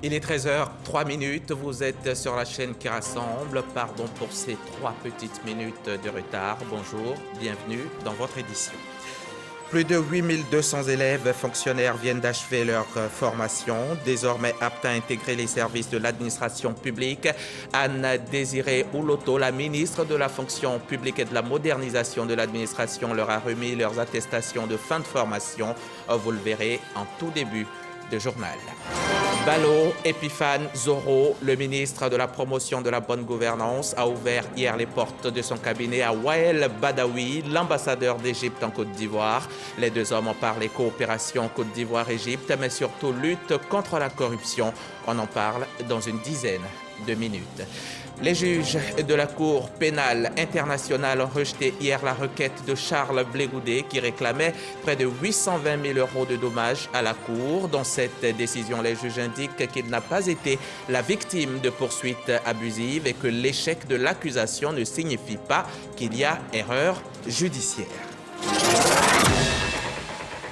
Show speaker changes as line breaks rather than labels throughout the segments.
Il est 13h03, vous êtes sur la chaîne qui rassemble. Pardon pour ces 3 petites minutes de retard. Bonjour, bienvenue dans votre édition. Plus de 8200 élèves fonctionnaires viennent d'achever leur formation, désormais aptes à intégrer les services de l'administration publique. Anne-Désirée Ouloto, la ministre de la fonction publique et de la modernisation de l'administration, leur a remis leurs attestations de fin de formation. Vous le verrez en tout début de journal. Balo Epiphane Zoro, le ministre de la promotion de la bonne gouvernance, a ouvert hier les portes de son cabinet à Wael Badawi, l'ambassadeur d'Égypte en Côte d'Ivoire. Les deux hommes ont parlé coopération Côte d'Ivoire-Égypte, mais surtout lutte contre la corruption. On en parle dans une dizaine de minutes. Les juges de la Cour pénale internationale ont rejeté hier la requête de Charles Blégoudet qui réclamait près de 820 000 € de dommages à la Cour. Dans cette décision, les juges indiquent qu'il n'a pas été la victime de poursuites abusives et que l'échec de l'accusation ne signifie pas qu'il y a erreur judiciaire.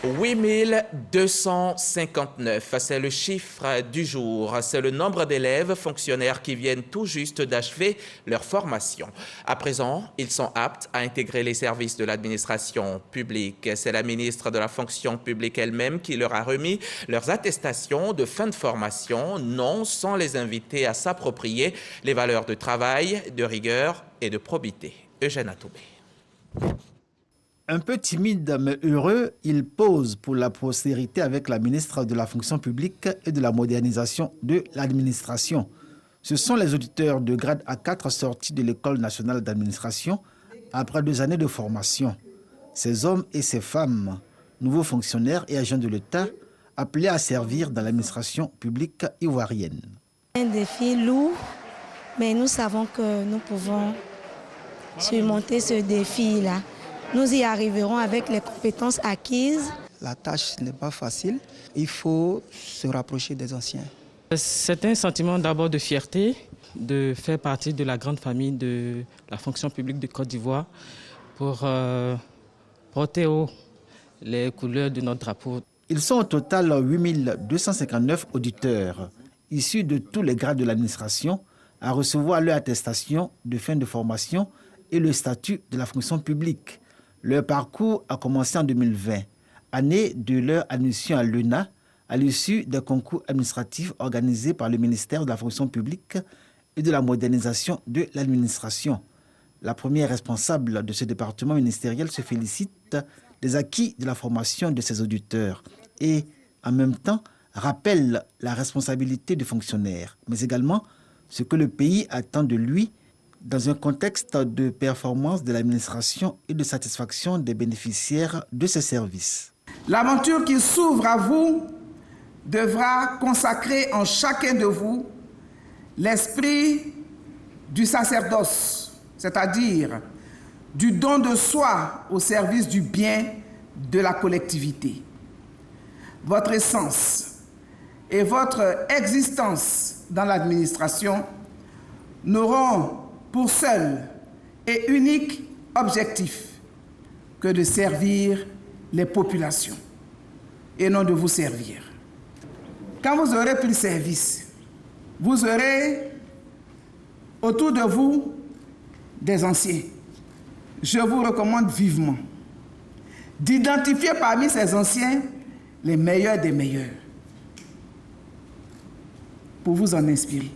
8259, c'est le chiffre du jour. C'est le nombre d'élèves fonctionnaires qui viennent tout juste d'achever leur formation. À présent, ils sont aptes à intégrer les services de l'administration publique. C'est la ministre de la fonction publique elle-même qui leur a remis leurs attestations de fin de formation, non sans les inviter à s'approprier les valeurs de travail, de rigueur et de probité. Eugène Atoubé.
Un peu timide mais heureux, il pose pour la postérité avec la ministre de la fonction publique et de la modernisation de l'administration. Ce sont les auditeurs de grade A4 sortis de l'École nationale d'administration après 2 années de formation. Ces hommes et ces femmes, nouveaux fonctionnaires et agents de l'État, appelés à servir dans l'administration publique ivoirienne.
Un défi lourd, mais nous savons que nous pouvons surmonter ce défi-là. Nous y arriverons avec les compétences acquises.
La tâche n'est pas facile. Il faut se rapprocher des anciens.
C'est un sentiment d'abord de fierté de faire partie de la grande famille de la fonction publique de Côte d'Ivoire pour porter haut les couleurs de notre drapeau.
Ils sont au total 8259 auditeurs, issus de tous les grades de l'administration, à recevoir leur attestation de fin de formation et le statut de la fonction publique. Leur parcours a commencé en 2020, année de leur admission à l'ENA, à l'issue des concours administratifs organisés par le ministère de la fonction publique et de la modernisation de l'administration. La première responsable de ce département ministériel se félicite des acquis de la formation de ses auditeurs et, en même temps, rappelle la responsabilité du fonctionnaire, mais également ce que le pays attend de lui dans un contexte de performance de l'administration et de satisfaction des bénéficiaires de ces services.
L'aventure qui s'ouvre à vous devra consacrer en chacun de vous l'esprit du sacerdoce, c'est-à-dire du don de soi au service du bien de la collectivité. Votre essence et votre existence dans l'administration n'auront pour seul et unique objectif que de servir les populations et non de vous servir. Quand vous aurez pris service, vous aurez autour de vous des anciens. Je vous recommande vivement d'identifier parmi ces anciens les meilleurs des meilleurs pour vous en inspirer.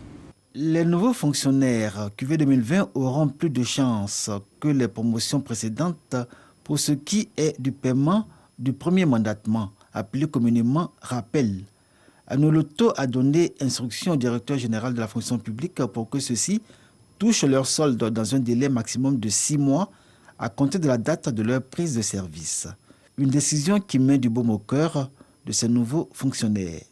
Les nouveaux fonctionnaires QV 2020 auront plus de chances que les promotions précédentes pour ce qui est du paiement du premier mandatement, appelé communément rappel. Anoloto a donné instruction au directeur général de la fonction publique pour que ceux-ci touchent leur solde dans un délai maximum de 6 mois à compter de la date de leur prise de service. Une décision qui met du baume au cœur de ces nouveaux fonctionnaires.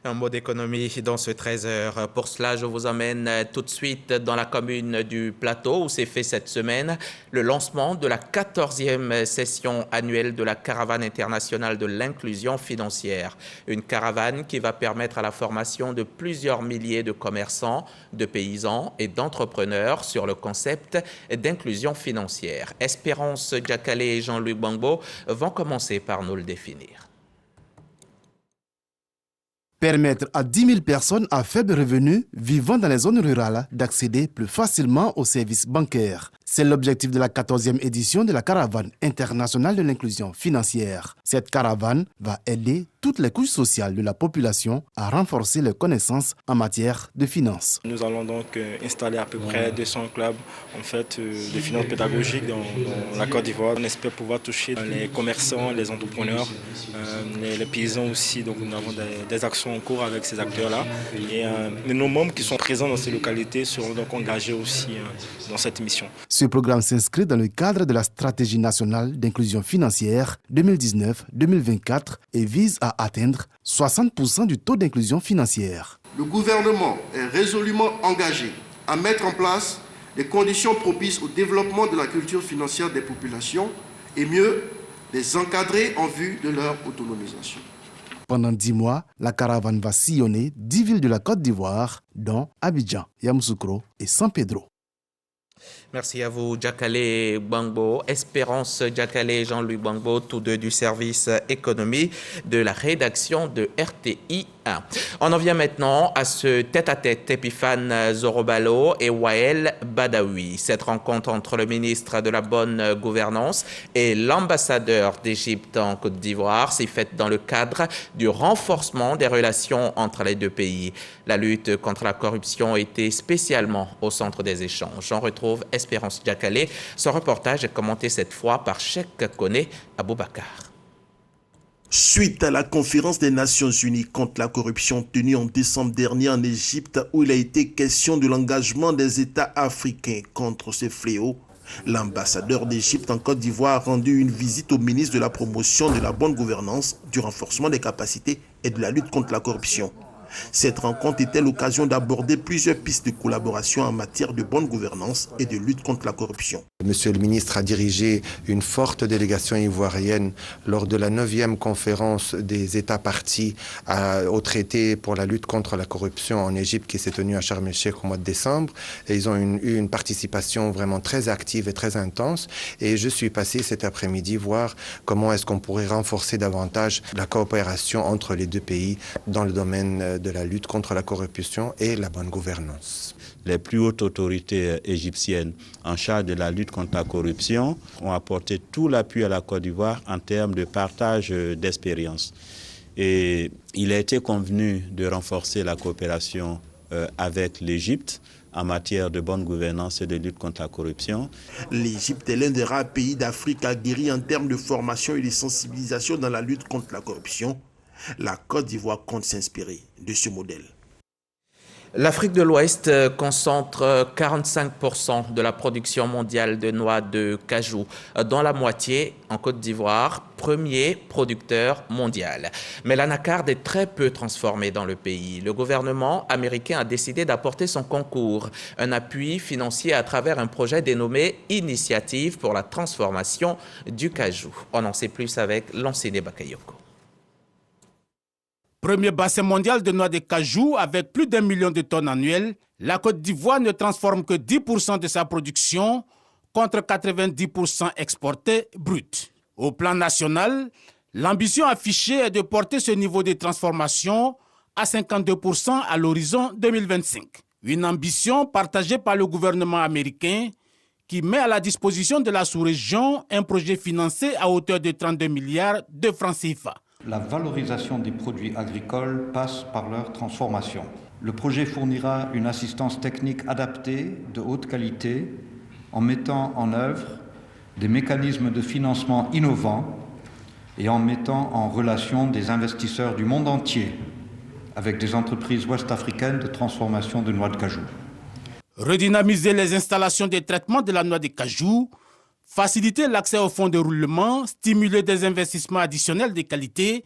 Un mot d'économie dans ce 13h. Pour cela, je vous emmène tout de suite dans la commune du Plateau où s'est fait cette semaine le lancement de la 14e session annuelle de la Caravane internationale de l'inclusion financière. Une caravane qui va permettre à la formation de plusieurs milliers de commerçants, de paysans et d'entrepreneurs sur le concept d'inclusion financière. Espérance Diakalé et Jean-Luc Bangbo vont commencer par nous le définir.
Permettre à 10 000 personnes à faible revenu vivant dans les zones rurales d'accéder plus facilement aux services bancaires. C'est l'objectif de la 14e édition de la Caravane internationale de l'inclusion financière. Cette caravane va aider toutes les couches sociales de la population à renforcer leurs connaissances en matière de finances.
Nous allons donc installer à peu près 200 clubs de finances pédagogiques dans la Côte d'Ivoire. On espère pouvoir toucher les commerçants, les entrepreneurs, les paysans aussi. Donc nous avons des actions en cours avec ces acteurs-là. Et nos membres qui sont présents dans ces localités seront donc engagés aussi dans cette mission.
Ce programme s'inscrit dans le cadre de la stratégie nationale d'inclusion financière 2019-2024 et vise à atteindre 60% du taux d'inclusion financière.
Le gouvernement est résolument engagé à mettre en place les conditions propices au développement de la culture financière des populations et mieux les encadrer en vue de leur autonomisation.
Pendant 10 mois, la caravane va sillonner 10 villes de la Côte d'Ivoire, dont Abidjan, Yamoussoukro et San Pedro.
Merci à vous, Diakale Bangbo, Espérance Diakale et Jean-Louis Bangbo, tous deux du service économie de la rédaction de RTI 1. On en vient maintenant à ce tête-à-tête Epiphane Zorobalo et Wael Badawi. Cette rencontre entre le ministre de la Bonne Gouvernance et l'ambassadeur d'Égypte en Côte d'Ivoire s'est faite dans le cadre du renforcement des relations entre les deux pays. La lutte contre la corruption était spécialement au centre des échanges. On retrouve Espérance Diakale. Son reportage est commenté cette fois par Cheikh Koné Aboubakar.
Suite à la conférence des Nations Unies contre la corruption tenue en décembre dernier en Égypte, où il a été question de l'engagement des États africains contre ce fléau, l'ambassadeur d'Égypte en Côte d'Ivoire a rendu une visite au ministre de la promotion de la bonne gouvernance, du renforcement des capacités et de la lutte contre la corruption. Cette rencontre était l'occasion d'aborder plusieurs pistes de collaboration en matière de bonne gouvernance et de lutte contre la corruption.
Monsieur le ministre a dirigé une forte délégation ivoirienne lors de la 9e conférence des États partis au traité pour la lutte contre la corruption en Égypte qui s'est tenue à Sharm el-Sheikh au mois de décembre. Et ils ont eu une participation vraiment très active et très intense. Et je suis passé cet après-midi voir comment est-ce qu'on pourrait renforcer davantage la coopération entre les deux pays dans le domaine de la lutte contre la corruption et la bonne gouvernance.
Les plus hautes autorités égyptiennes en charge de la lutte contre la corruption ont apporté tout l'appui à la Côte d'Ivoire en termes de partage d'expérience. Et il a été convenu de renforcer la coopération avec l'Égypte en matière de bonne gouvernance et de lutte contre la corruption.
L'Égypte est l'un des rares pays d'Afrique aguerris en termes de formation et de sensibilisation dans la lutte contre la corruption. La Côte d'Ivoire compte s'inspirer de ce modèle.
L'Afrique de l'Ouest concentre 45% de la production mondiale de noix de cajou, dont la moitié en Côte d'Ivoire, premier producteur mondial. Mais l'anacarde est très peu transformée dans le pays. Le gouvernement américain a décidé d'apporter son concours, un appui financier à travers un projet dénommé Initiative pour la transformation du cajou. On en sait plus avec Lanciné Bakayoko.
Premier bassin mondial de noix de cajou avec plus d'1 million de tonnes annuelles, la Côte d'Ivoire ne transforme que 10% de sa production contre 90% exporté brut. Au plan national, l'ambition affichée est de porter ce niveau de transformation à 52% à l'horizon 2025. Une ambition partagée par le gouvernement américain qui met à la disposition de la sous-région un projet financé à hauteur de 32 milliards de francs CFA.
La valorisation des produits agricoles passe par leur transformation. Le projet fournira une assistance technique adaptée, de haute qualité, en mettant en œuvre des mécanismes de financement innovants et en mettant en relation des investisseurs du monde entier avec des entreprises ouest-africaines de transformation de noix de cajou.
Redynamiser les installations de traitement de la noix de cajou, faciliter l'accès aux fonds de roulement, stimuler des investissements additionnels de qualité,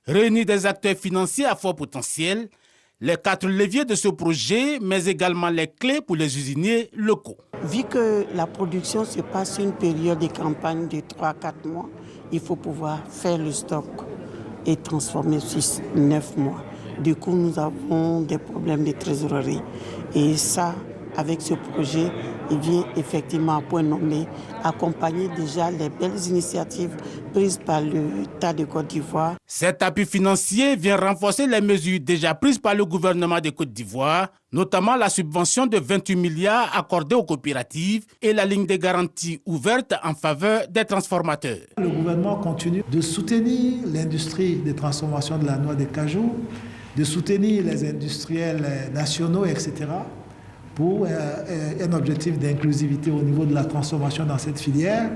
réunir des acteurs financiers à fort potentiel, les 4 leviers de ce projet, mais également les clés pour les usiniers locaux.
Vu que la production se passe une période de campagne de 3-4 mois, il faut pouvoir faire le stock et transformer sur 9 mois. Du coup, nous avons des problèmes de trésorerie. Et ça, avec ce projet, il vient effectivement à point nommé accompagner déjà les belles initiatives prises par l'État de Côte d'Ivoire.
Cet appui financier vient renforcer les mesures déjà prises par le gouvernement de Côte d'Ivoire, notamment la subvention de 28 milliards accordée aux coopératives et la ligne de garantie ouverte en faveur des transformateurs.
Le gouvernement continue de soutenir l'industrie de transformation de la noix de cajou, de soutenir les industriels nationaux, etc., pour un objectif d'inclusivité au niveau de la transformation dans cette filière,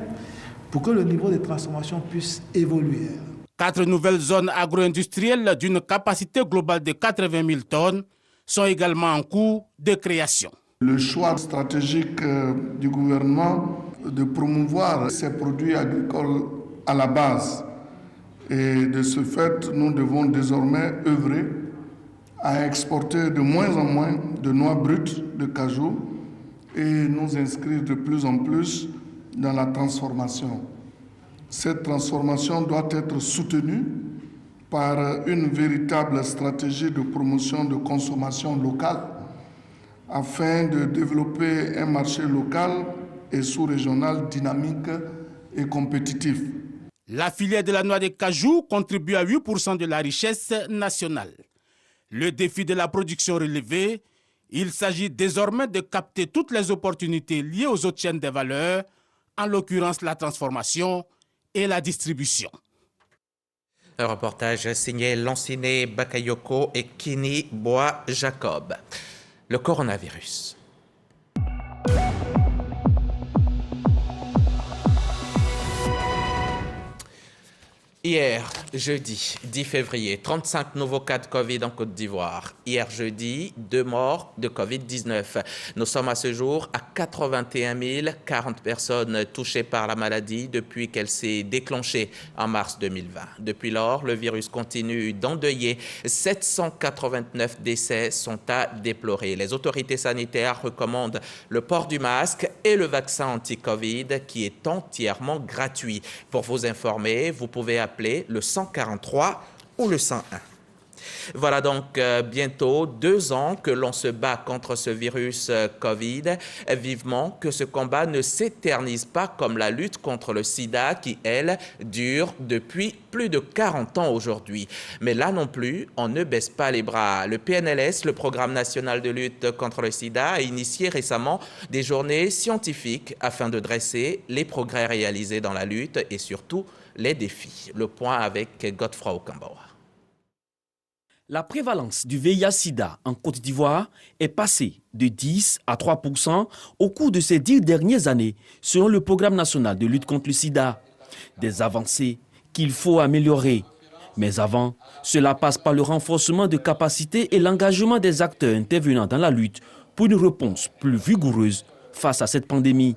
pour que le niveau de transformation puisse évoluer.
4 nouvelles zones agro-industrielles d'une capacité globale de 80 000 tonnes sont également en cours de création.
Le choix stratégique du gouvernement de promouvoir ces produits agricoles à la base. Et de ce fait, nous devons désormais œuvrer à exporter de moins en moins de noix brutes de cajou et nous inscrire de plus en plus dans la transformation. Cette transformation doit être soutenue par une véritable stratégie de promotion de consommation locale afin de développer un marché local et sous-régional dynamique et compétitif.
La filière de la noix de cajou contribue à 8% de la richesse nationale. Le défi de la production relevée, il s'agit désormais de capter toutes les opportunités liées aux autres chaînes de valeur, en l'occurrence la transformation et la distribution.
Un reportage signé Lanciné Bakayoko et Kini Bois Jacob. Le coronavirus. Hier, jeudi 10 février, 35 nouveaux cas de Covid en Côte d'Ivoire. Hier jeudi, 2 morts de Covid-19. Nous sommes à ce jour à 81 040 personnes touchées par la maladie depuis qu'elle s'est déclenchée en mars 2020. Depuis lors, le virus continue d'endeuiller. 789 décès sont à déplorer. Les autorités sanitaires recommandent le port du masque et le vaccin anti-Covid qui est entièrement gratuit. Pour vous informer, vous pouvez appeler le 143 ou le 101. Voilà donc bientôt 2 ans que l'on se bat contre ce virus Covid. Vivement que ce combat ne s'éternise pas comme la lutte contre le sida qui, elle, dure depuis plus de 40 ans aujourd'hui. Mais là non plus, on ne baisse pas les bras. Le PNLS, le Programme national de lutte contre le sida, a initié récemment des journées scientifiques afin de dresser les progrès réalisés dans la lutte et surtout les défis. Le point avec Godefroy Okambawa.
La prévalence du VIH-Sida en Côte d'Ivoire est passée de 10 à 3% au cours de ces 10 dernières années, selon le Programme national de lutte contre le sida. Des avancées qu'il faut améliorer. Mais avant, cela passe par le renforcement de capacités et l'engagement des acteurs intervenant dans la lutte pour une réponse plus vigoureuse face à cette pandémie.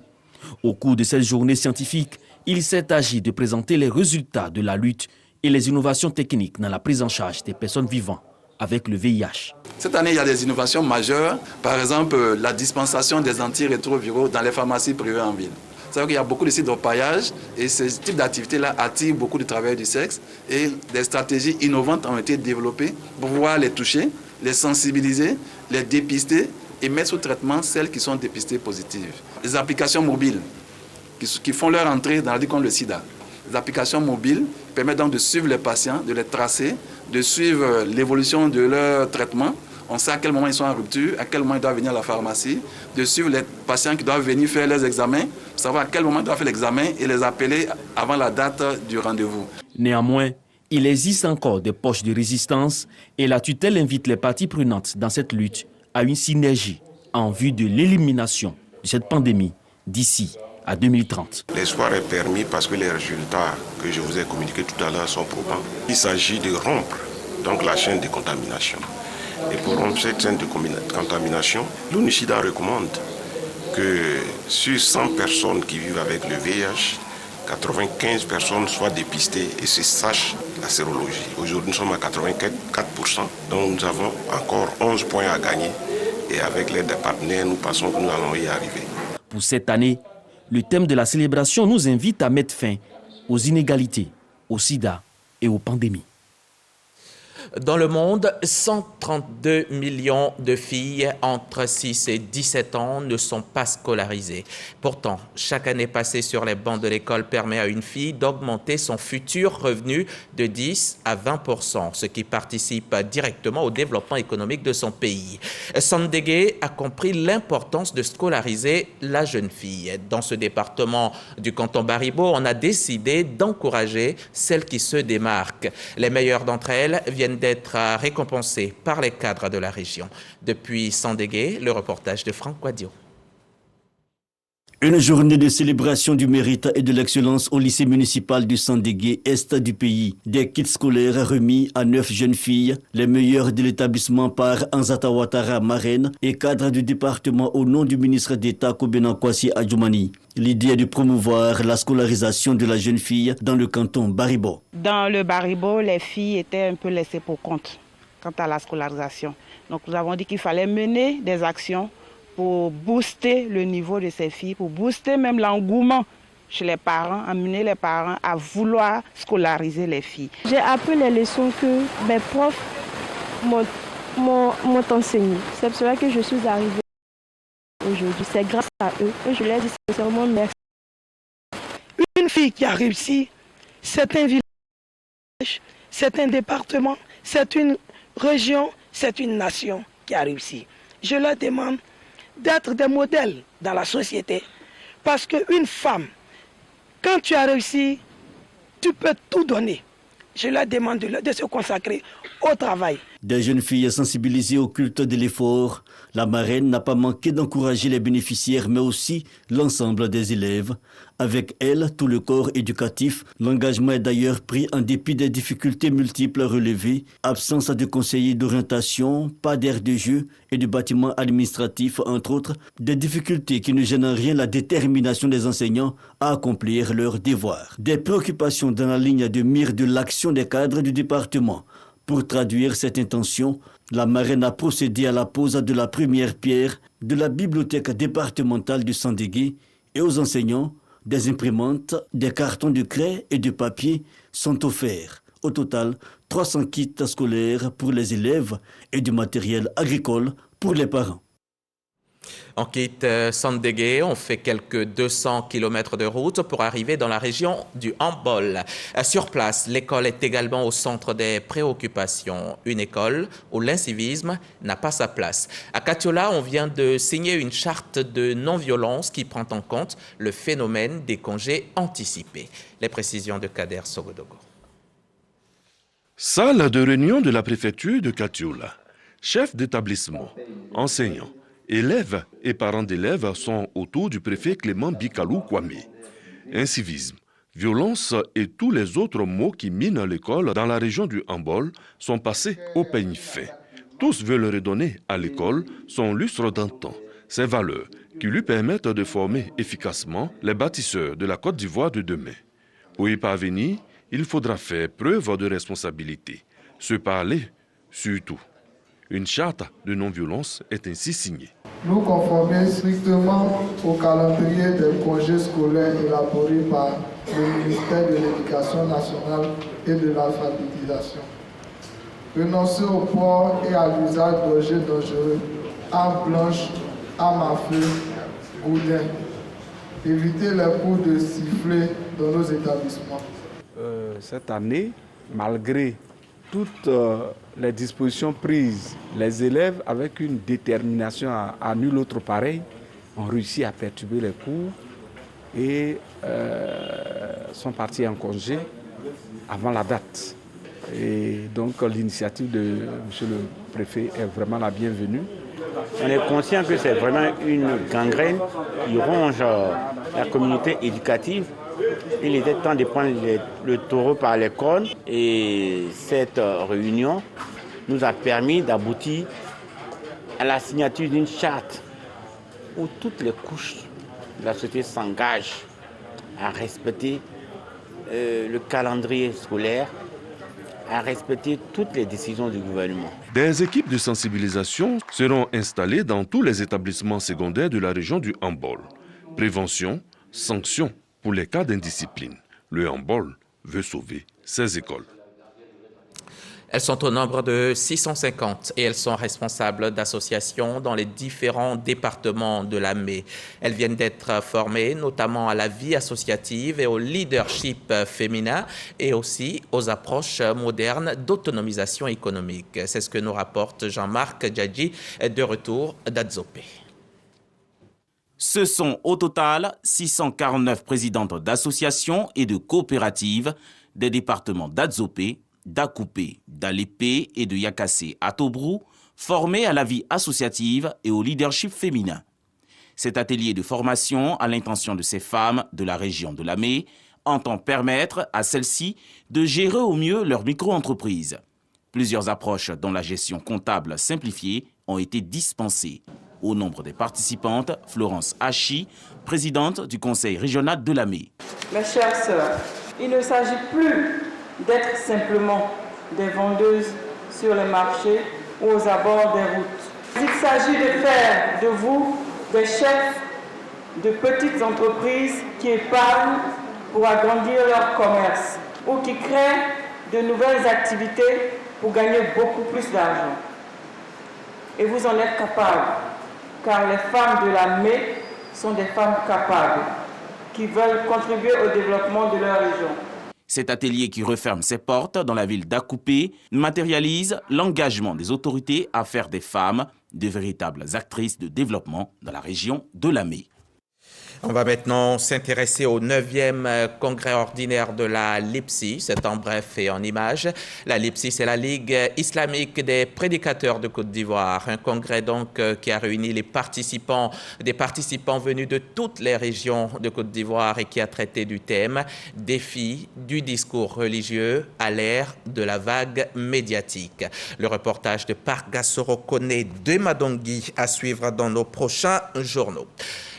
Au cours de cette journée scientifique, il s'est agi de présenter les résultats de la lutte et les innovations techniques dans la prise en charge des personnes vivant avec le VIH.
Cette année, il y a des innovations majeures. Par exemple, la dispensation des antirétroviraux dans les pharmacies privées en ville. C'est-à-dire qu'il y a beaucoup de sites d'orpaillage et ce type d'activité-là attire beaucoup de travailleurs du sexe et des stratégies innovantes ont été développées pour pouvoir les toucher, les sensibiliser, les dépister et mettre sous traitement celles qui sont dépistées positives. Les applications mobiles qui font leur entrée dans la lutte contre le sida. Les applications mobiles permettent donc de suivre les patients, de les tracer, de suivre l'évolution de leur traitement. On sait à quel moment ils sont en rupture, à quel moment ils doivent venir à la pharmacie, de suivre les patients qui doivent venir faire leurs examens, savoir à quel moment ils doivent faire l'examen et les appeler avant la date du rendez-vous.
Néanmoins, il existe encore des poches de résistance et la tutelle invite les parties prenantes dans cette lutte à une synergie en vue de l'élimination de cette pandémie d'ici à 2030.
L'espoir est permis parce que les résultats que je vous ai communiqués tout à l'heure sont probants. Il s'agit de rompre donc la chaîne de contamination. Et pour rompre cette chaîne de contamination, l'ONU-SIDA recommande que sur 100 personnes qui vivent avec le VIH, 95 personnes soient dépistées et se sachent la sérologie. Aujourd'hui, nous sommes à 84%, donc nous avons encore 11 points à gagner. Et avec l'aide des partenaires, nous pensons que nous allons y arriver.
Pour cette année, le thème de la célébration nous invite à mettre fin aux inégalités, au sida et aux pandémies.
Dans le monde, 132 millions de filles entre 6 et 17 ans ne sont pas scolarisées. Pourtant, chaque année passée sur les bancs de l'école permet à une fille d'augmenter son futur revenu de 10 à 20%, ce qui participe directement au développement économique de son pays. Sandégué a compris l'importance de scolariser la jeune fille. Dans ce département du canton Baribo, on a décidé d'encourager celles qui se démarquent. Les meilleures d'entre elles viennent d'être récompensées par les cadres de la région. Depuis Sandégué, le reportage de Franck Quadio.
Une journée de célébration du mérite et de l'excellence au lycée municipal du Sandégué, est du pays. Des kits scolaires remis à 9 jeunes filles, les meilleures de l'établissement par Anzata Ouattara, marraine et cadre du département au nom du ministre d'État Kobena Kwasi Adjoumani. L'idée est de promouvoir la scolarisation de la jeune fille dans le canton Baribo.
Dans le Baribo, les filles étaient un peu laissées pour compte quant à la scolarisation. Donc nous avons dit qu'il fallait mener des actions pour booster le niveau de ces filles, pour booster même l'engouement chez les parents, amener les parents à vouloir scolariser les filles.
J'ai appris les leçons que mes profs m'ont enseignées. C'est pour cela que je suis arrivée aujourd'hui. C'est grâce à eux et je leur dis sincèrement merci.
Une fille qui a réussi, c'est un village, c'est un département, c'est une région, c'est une nation qui a réussi. Je leur demande d'être des modèles dans la société. Parce qu'une femme, quand tu as réussi, tu peux tout donner. Je leur demande de se consacrer au travail.
Des jeunes filles sensibilisées au culte de l'effort, la marraine n'a pas manqué d'encourager les bénéficiaires, mais aussi l'ensemble des élèves. Avec elle, tout le corps éducatif, l'engagement est d'ailleurs pris en dépit des difficultés multiples relevées, absence de conseillers d'orientation, pas d'aire de jeu et de bâtiments administratifs, entre autres, des difficultés qui ne gênent en rien la détermination des enseignants à accomplir leurs devoirs. Des préoccupations dans la ligne de mire de l'action des cadres du département. Pour traduire cette intention, la marraine a procédé à la pose de la première pierre de la bibliothèque départementale du Sandégué et aux enseignants, des imprimantes, des cartons de craie et de papier sont offerts. Au total, 300 kits scolaires pour les élèves et du matériel agricole pour les parents.
On quitte Sandégué, on fait quelques 200 km de route pour arriver dans la région du Hambol. Sur place, l'école est également au centre des préoccupations. Une école où l'incivisme n'a pas sa place. À Katiola, on vient de signer une charte de non-violence qui prend en compte le phénomène des congés anticipés. Les précisions de Kader Sogodogo.
Salle de réunion de la préfecture de Katiola. Chef d'établissement, enseignants, élèves et parents d'élèves sont autour du préfet Clément Bikalou Kwame. Incivisme, violence et tous les autres mots qui minent l'école dans la région du Hambol sont passés au peigne fin. Tous veulent redonner à l'école son lustre d'antan, ses valeurs qui lui permettent de former efficacement les bâtisseurs de la Côte d'Ivoire de demain. Pour y parvenir, il faudra faire preuve de responsabilité, se parler surtout. Une charte de non-violence est ainsi signée.
Nous conformer strictement au calendrier des congés scolaires élaboré par le ministère de l'Éducation nationale et de l'alphabétisation. Renoncer au port et à l'usage d'objets dangereux, armes blanches, armes à feu, gourdins. Éviter les coups de sifflet dans nos établissements.
Cette année, malgré toutes les dispositions prises, les élèves, avec une détermination à nul autre pareil, ont réussi à perturber les cours et sont partis en congé avant la date. Et donc l'initiative de M. le Préfet est vraiment la bienvenue.
On est conscient que c'est vraiment une gangrène qui ronge la communauté éducative. Il était temps de prendre le taureau par les cornes et cette réunion nous a permis d'aboutir à la signature d'une charte où toutes les couches de la société s'engagent à respecter le calendrier scolaire, à respecter toutes les décisions du gouvernement.
Des équipes de sensibilisation seront installées dans tous les établissements secondaires de la région du Hambol. Prévention, sanctions pour les cas d'indiscipline. Le Hambol veut sauver ses écoles.
Elles sont au nombre de 650 et elles sont responsables d'associations dans les différents départements de la ME. Elles viennent d'être formées notamment à la vie associative et au leadership féminin et aussi aux approches modernes d'autonomisation économique. C'est ce que nous rapporte Jean-Marc Djadji de retour d'Adzopé.
Ce sont au total 649 présidentes d'associations et de coopératives des départements d'Adzopé, d'Akoupé, d'Alépé et de Yakassé à Tobrou, formés à la vie associative et au leadership féminin. Cet atelier de formation à l'intention de ces femmes de la région de Lamé entend permettre à celles-ci de gérer au mieux leur micro-entreprise. Plusieurs approches dont la gestion comptable simplifiée ont été dispensées. Au nombre des participantes, Florence Hachi, présidente du conseil régional de Lamé.
Mes chères sœurs, il ne s'agit plus d'être simplement des vendeuses sur les marchés ou aux abords des routes. Il s'agit de faire de vous des chefs de petites entreprises qui épargnent pour agrandir leur commerce ou qui créent de nouvelles activités pour gagner beaucoup plus d'argent. Et vous en êtes capables, car les femmes de la ME sont des femmes capables qui veulent contribuer au développement de leur région.
Cet atelier qui referme ses portes dans la ville d'Akoupé matérialise l'engagement des autorités à faire des femmes de véritables actrices de développement dans la région de Lamé.
On va maintenant s'intéresser au 9e congrès ordinaire de la LIPSI, c'est en bref et en images. La LIPSI, c'est la Ligue islamique des prédicateurs de Côte d'Ivoire, un congrès donc qui a réuni des participants venus de toutes les régions de Côte d'Ivoire et qui a traité du thème « Défi du discours religieux à l'ère de la vague médiatique ». Le reportage de Pargassoro Kone de Madongui à suivre dans nos prochains journaux.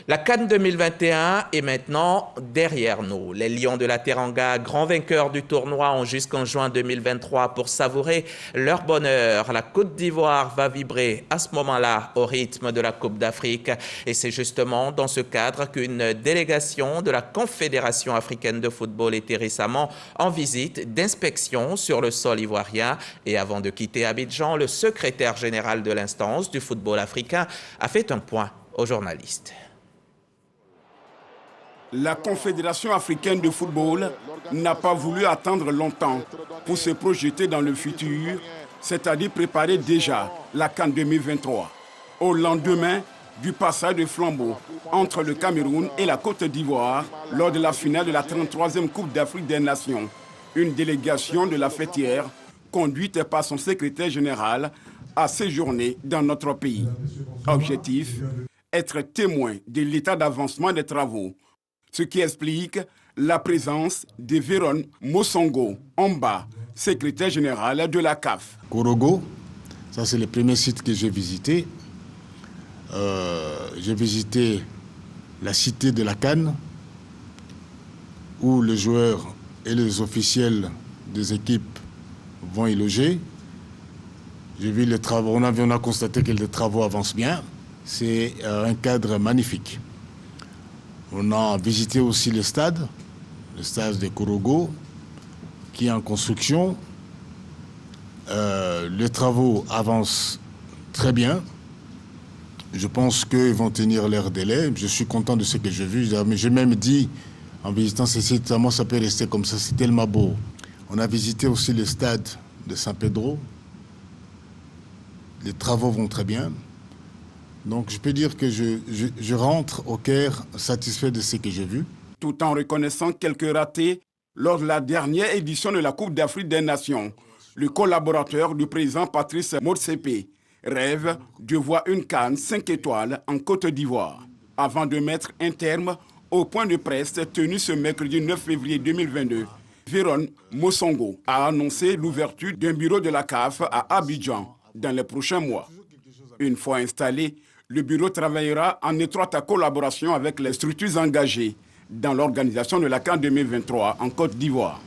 La CAN 2021 est maintenant derrière nous. Les Lions de la Teranga, grands vainqueurs du tournoi, ont jusqu'en juin 2023 pour savourer leur bonheur. La Côte d'Ivoire va vibrer à ce moment-là au rythme de la Coupe d'Afrique. Et c'est justement dans ce cadre qu'une délégation de la Confédération africaine de football était récemment en visite d'inspection sur le sol ivoirien. Et avant de quitter Abidjan, le secrétaire général de l'instance du football africain a fait un point aux journalistes.
La Confédération africaine de football n'a pas voulu attendre longtemps pour se projeter dans le futur, c'est-à-dire préparer déjà la CAN 2023. Au lendemain du passage de flambeau entre le Cameroun et la Côte d'Ivoire lors de la finale de la 33e Coupe d'Afrique des Nations, une délégation de la fêtière, conduite par son secrétaire général, a séjourné dans notre pays. Objectif, être témoin de l'état d'avancement des travaux. Ce qui explique la présence de Véron Mosongo Omba, secrétaire général de la CAF.
Korogo, ça c'est le premier site que j'ai visité. J'ai visité la cité de la CAN, où les joueurs et les officiels des équipes vont y loger. J'ai vu les travaux, on a constaté que les travaux avancent bien. C'est un cadre magnifique. On a visité aussi le stade de Korogo, qui est en construction. Les travaux avancent très bien. Je pense qu'ils vont tenir leur délai. Je suis content de ce que j'ai vu. J'ai même dit, en visitant ce site, ça peut rester comme ça, c'est tellement beau. On a visité aussi le stade de Saint-Pedro. Les travaux vont très bien. Donc je peux dire que je rentre au Caire satisfait de ce que j'ai vu.
Tout en reconnaissant quelques ratés lors de la dernière édition de la Coupe d'Afrique des Nations, le collaborateur du président Patrice Motsepe rêve de voir une CAN 5 étoiles en Côte d'Ivoire. Avant de mettre un terme au point de presse tenu ce mercredi 9 février 2022, Véron Mosongo a annoncé l'ouverture d'un bureau de la CAF à Abidjan dans les prochains mois. Une fois installé, le bureau travaillera en étroite collaboration avec les structures engagées dans l'organisation de la CAN 2023 en Côte d'Ivoire.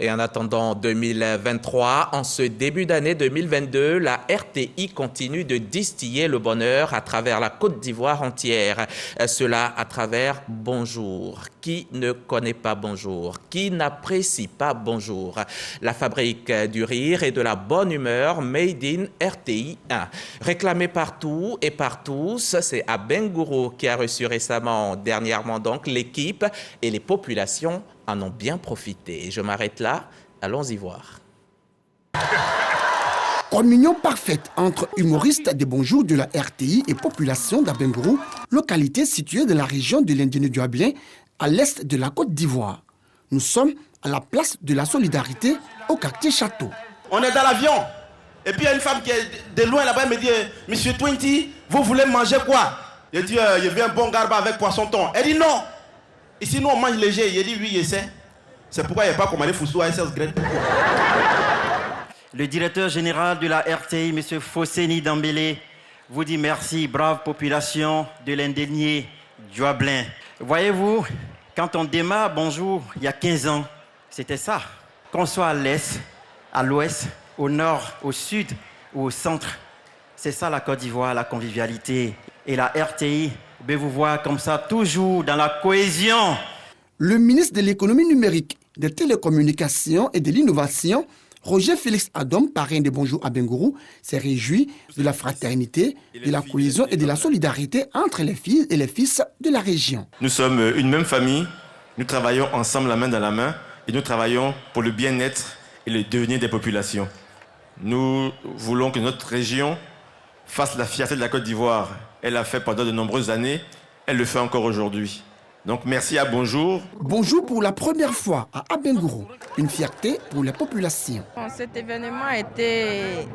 Et en attendant 2023, en ce début d'année 2022, la RTI continue de distiller le bonheur à travers la Côte d'Ivoire entière. Cela à travers Bonjour. Qui ne connaît pas Bonjour? Qui n'apprécie pas Bonjour? La fabrique du rire et de la bonne humeur made in RTI 1. Réclamé partout et par tous, c'est à Bengourou qui a reçu dernièrement donc l'équipe et les populations en ont bien profité. Je m'arrête là, allons-y voir.
Communion parfaite entre humoristes de Bonjour de la RTI et population d'Abengourou, localité située dans la région de l'Indéné-Dioablin, à l'est de la Côte d'Ivoire. Nous sommes à la place de la Solidarité, au quartier Château.
On est dans l'avion. Et puis il y a une femme qui est de loin là-bas, elle me dit, Monsieur Twinty, vous voulez manger quoi? Je dis, je veux un bon garba avec poisson thon. Elle dit non. Ici, nous, on mange léger. Il dit, oui, je sais. C'est pourquoi il n'y a pas commandé Foussou à 16 graines.
Le directeur général de la RTI, M. Fosseni Dambélé, vous dit merci, brave population de l'Indéné-Dioablin. Voyez-vous, quand on démarre Bonjour, il y a 15 ans, c'était ça. Qu'on soit à l'est, à l'ouest, au nord, au sud ou au centre, c'est ça la Côte d'Ivoire, la convivialité. Et la RTI, ben vous voir comme ça, toujours dans la cohésion.
Le ministre de l'économie numérique, des télécommunications et de l'innovation, Roger Félix Adom, parrain de Bonjour à Bengourou, s'est réjoui de la fraternité, de la cohésion et de la solidarité entre les filles et les fils de la région.
Nous sommes une même famille, nous travaillons ensemble la main dans la main et nous travaillons pour le bien-être et le devenir des populations. Nous voulons que notre région fasse la fierté de la Côte d'Ivoire. Elle l'a fait pendant de nombreuses années, elle le fait encore aujourd'hui. Donc merci à Bonjour.
Bonjour pour la première fois à Abengourou, une fierté pour la population.
Cet événement a été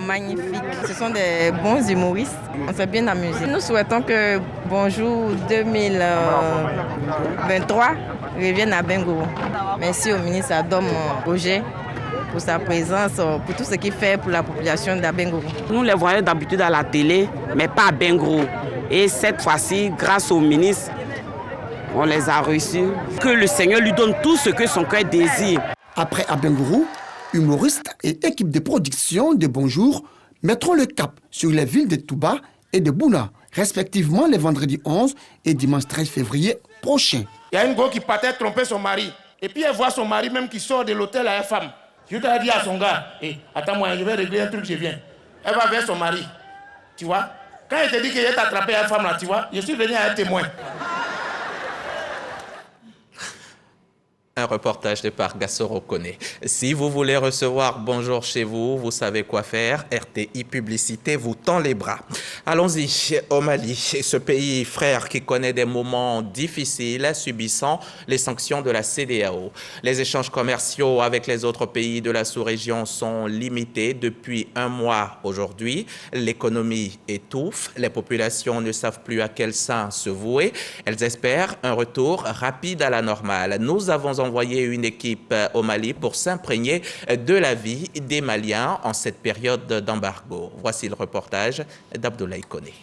magnifique. Ce sont des bons humoristes. On s'est bien amusé. Nous souhaitons que Bonjour 2023 revienne à Abengourou. Merci au ministre Adom Roger pour sa présence, pour tout ce qu'il fait pour la population d'Abengourou.
Nous les voyons d'habitude à la télé, mais pas à Abengourou. Et cette fois-ci, grâce au ministre, on les a reçus. Que le Seigneur lui donne tout ce que son cœur désire.
Après Abengourou, humoristes et équipe de production de Bonjour mettront le cap sur les villes de Touba et de Bouna, respectivement les vendredis 11 et dimanche 13 février prochains.
Il y a une go qui partait tromper son mari. Et puis elle voit son mari même qui sort de l'hôtel à la femme. Je lui ai dit à son gars, attends-moi, je vais régler un truc, je viens. Elle va vers son mari. Tu vois? Quand elle te dit qu'elle est attrapée à la femme là, tu vois, je suis venu à un témoin.
Un reportage de par Gassoro Koné. Si vous voulez recevoir Bonjour chez vous, vous savez quoi faire. RTI Publicité vous tend les bras. Allons-y au Mali, ce pays frère qui connaît des moments difficiles subissant les sanctions de la CEDEAO. Les échanges commerciaux avec les autres pays de la sous-région sont limités depuis un mois aujourd'hui. L'économie étouffe, les populations ne savent plus à quel sein se vouer. Elles espèrent un retour rapide à la normale. Nous avons envoyé une équipe au Mali pour s'imprégner de la vie des Maliens en cette période d'embargo. Voici le reportage d'Abdoulaye Koné.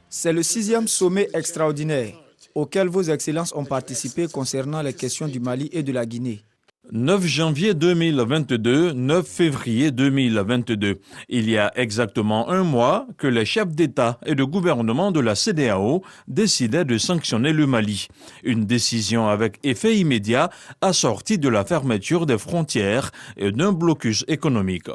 C'est le 6e sommet extraordinaire auquel vos excellences ont participé concernant les questions du Mali et de la Guinée.
9 janvier 2022, 9 février 2022. Il y a exactement un mois que les chefs d'État et de gouvernement de la CEDEAO décidaient de sanctionner le Mali. Une décision avec effet immédiat assortie de la fermeture des frontières et d'un blocus économique.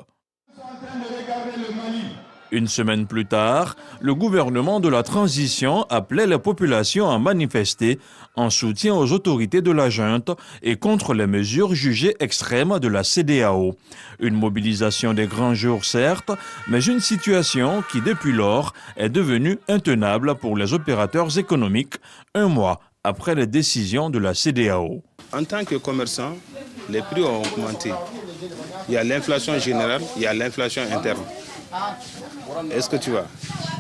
Une semaine plus tard, le gouvernement de la transition appelait les populations à manifester en soutien aux autorités de la junte et contre les mesures jugées extrêmes de la CEDEAO. Une mobilisation des grands jours certes, mais une situation qui depuis lors est devenue intenable pour les opérateurs économiques un mois après les décisions de la CEDEAO.
En tant que commerçant, les prix ont augmenté. Il y a l'inflation générale, il y a l'inflation interne. Est-ce que tu vois?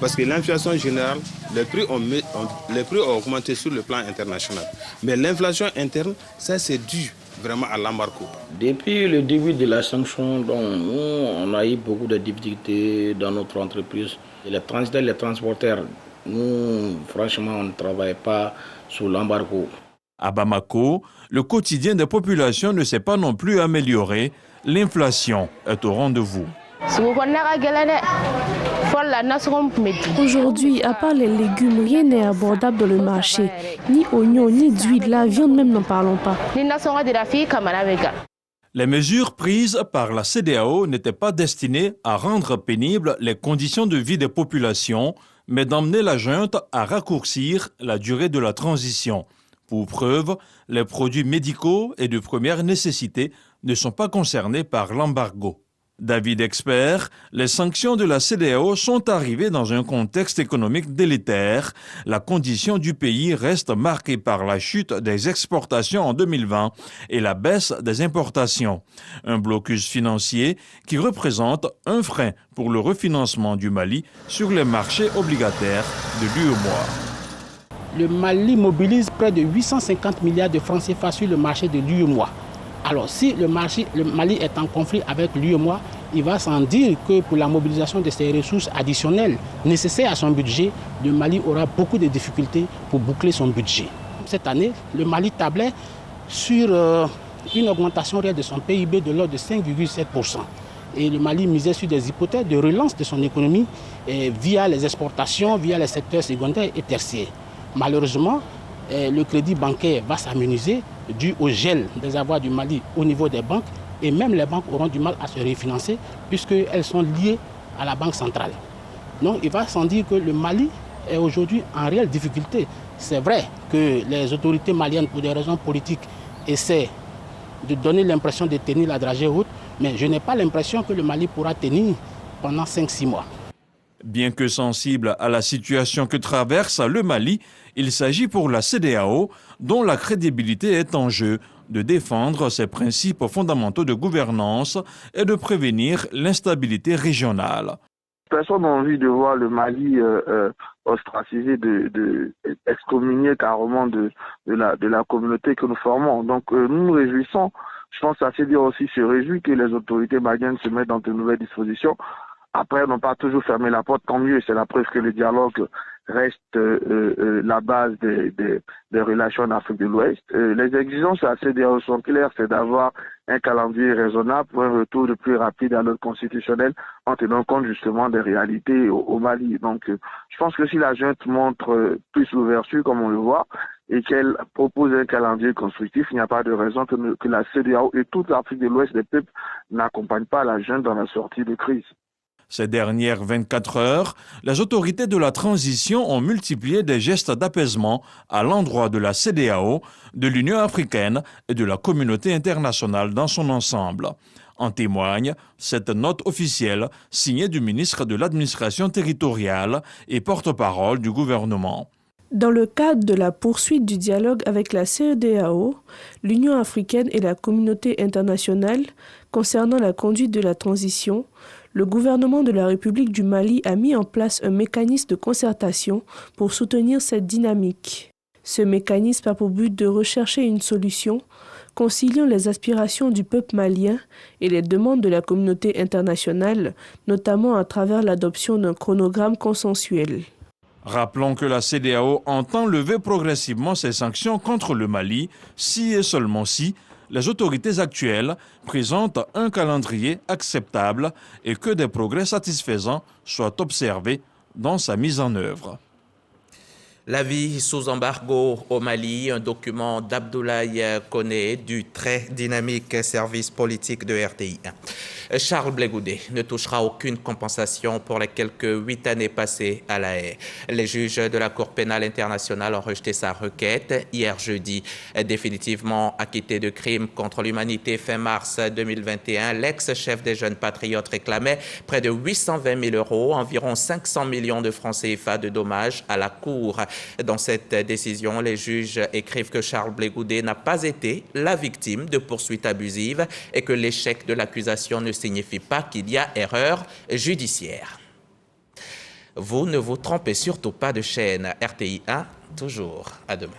Parce que l'inflation générale, les prix ont augmenté sur le plan international. Mais l'inflation interne, ça c'est dû vraiment à l'embargo.
Depuis le début de la sanction, nous, on a eu beaucoup de difficultés dans notre entreprise. Et les transitaires, les transporteurs, nous, franchement, on ne travaille pas sous l'embargo.
À Bamako, le quotidien des populations ne s'est pas non plus amélioré. L'inflation est au rendez-vous.
Aujourd'hui, à part les légumes, rien n'est abordable dans le marché. Ni oignons, ni d'huile, la viande même n'en parlons pas.
Les mesures prises par la CEDEAO n'étaient pas destinées à rendre pénibles les conditions de vie des populations, mais d'emmener la junte à raccourcir la durée de la transition. Pour preuve, les produits médicaux et de première nécessité ne sont pas concernés par l'embargo. D'avis d'experts, les sanctions de la CEDEAO sont arrivées dans un contexte économique délétère. La condition du pays reste marquée par la chute des exportations en 2020 et la baisse des importations. Un blocus financier qui représente un frein pour le refinancement du Mali sur les marchés obligataires de l'UEMOA.
Le Mali mobilise près de 850 milliards de francs CFA sur le marché de l'UEMOA. Alors si le Mali est en conflit avec l'UEMOA, il va sans dire que pour la mobilisation de ces ressources additionnelles nécessaires à son budget, le Mali aura beaucoup de difficultés pour boucler son budget. Cette année, le Mali tablait sur une augmentation réelle de son PIB de l'ordre de 5,7%. Et le Mali misait sur des hypothèses de relance de son économie via les exportations, via les secteurs secondaires et tertiaires. Malheureusement, le crédit bancaire va s'amenuiser dû au gel des avoirs du Mali au niveau des banques et même les banques auront du mal à se refinancer puisqu'elles sont liées à la banque centrale. Donc il va sans dire que le Mali est aujourd'hui en réelle difficulté. C'est vrai que les autorités maliennes, pour des raisons politiques, essaient de donner l'impression de tenir la dragée haute, mais je n'ai pas l'impression que le Mali pourra tenir pendant 5-6 mois.
Bien que sensible à la situation que traverse le Mali, il s'agit pour la CEDEAO, dont la crédibilité est en jeu, de défendre ses principes fondamentaux de gouvernance et de prévenir l'instabilité régionale.
Personne n'a envie de voir le Mali ostracisé, excommunié carrément de la communauté que nous formons. Donc nous nous réjouissons. Je pense que la CEDEAO aussi se réjouit que les autorités maliennes se mettent dans de nouvelles dispositions. Après, n'ont pas toujours fermé la porte, tant mieux. C'est la preuve que le dialogue reste la base des relations en Afrique de l'Ouest. Les exigences à la CEDEAO sont claires, c'est d'avoir un calendrier raisonnable pour un retour le plus rapide à l'ordre constitutionnel en tenant compte justement des réalités au Mali. Donc, je pense que si la junte montre plus l'ouverture, comme on le voit, et qu'elle propose un calendrier constructif, il n'y a pas de raison que la CEDEAO et toute l'Afrique de l'Ouest des peuples n'accompagnent pas la junte dans la sortie de crise.
Ces dernières 24 heures, les autorités de la transition ont multiplié des gestes d'apaisement à l'endroit de la CEDEAO, de l'Union africaine et de la communauté internationale dans son ensemble. En témoigne cette note officielle signée du ministre de l'Administration territoriale et porte-parole du gouvernement.
Dans le cadre de la poursuite du dialogue avec la CEDEAO, l'Union africaine et la communauté internationale concernant la conduite de la transition, le gouvernement de la République du Mali a mis en place un mécanisme de concertation pour soutenir cette dynamique. Ce mécanisme a pour but de rechercher une solution conciliant les aspirations du peuple malien et les demandes de la communauté internationale, notamment à travers l'adoption d'un chronogramme consensuel.
Rappelons que la CEDEAO entend lever progressivement ses sanctions contre le Mali, si et seulement si les autorités actuelles présentent un calendrier acceptable et que des progrès satisfaisants soient observés dans sa mise en œuvre.
La vie sous embargo au Mali, un document d'Abdoulaye Koné du très dynamique service politique de RTI. Charles Blé Goudet ne touchera aucune compensation pour les quelques 8 années passées à La Haye. Les juges de la Cour pénale internationale ont rejeté sa requête hier jeudi. Définitivement acquitté de crimes contre l'humanité fin mars 2021, l'ex-chef des Jeunes Patriotes réclamait près de 820 000 €, environ 500 millions de francs CFA de dommages à la Cour. Dans cette décision, les juges écrivent que Charles Blé Goudet n'a pas été la victime de poursuites abusives et que l'échec de l'accusation ne signifie pas qu'il y a erreur judiciaire. Vous ne vous trompez surtout pas de chaîne. RTI 1, toujours. À demain.